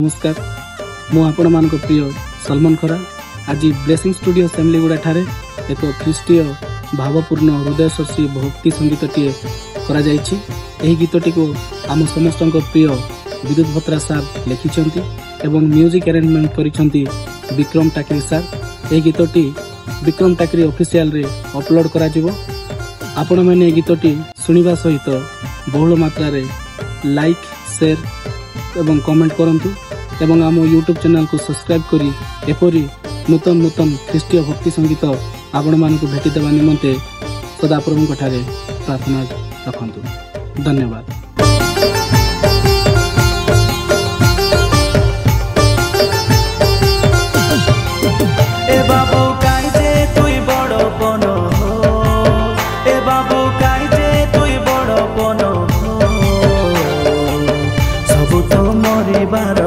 नमस्कार मु आपण मान प्रिय सलमान खरा आज ब्लेसिंग स्टूडियो सेमलीगुड़ा ठारे एक ख्रीष्टीय भावपूर्ण हृदयस्पर्शी भक्ति संगीत टीए करा जायछि। एही गीतटी को आम समस्त प्रिय विद्युत भत्रा सार लिखिछंती एवं म्यूजिक अरेंजमेंट करिछंती विक्रम टाकरी सार। एही गीतटी विक्रम टाकरी ऑफिशियल रे अपलोड करा जिवो। आपण माने गीतटी सुनिबा सहित बहुल मात्रा रे लाइक शेयर एवं कमेंट करंतु एवं आम यूट्यूब चैनल को सब्सक्राइब करी एपरी नूतन नूतन ख्रीष्टीय भक्ति संगीत आपण मानक भेटी देवा निमंते सदा प्रभु ठारे प्रार्थना रखंतु। धन्यवाद। ए बाबू काइजे तुई बड़ बनो ए बाबू काइजे तुई बड़ बनो सब तो मरिबार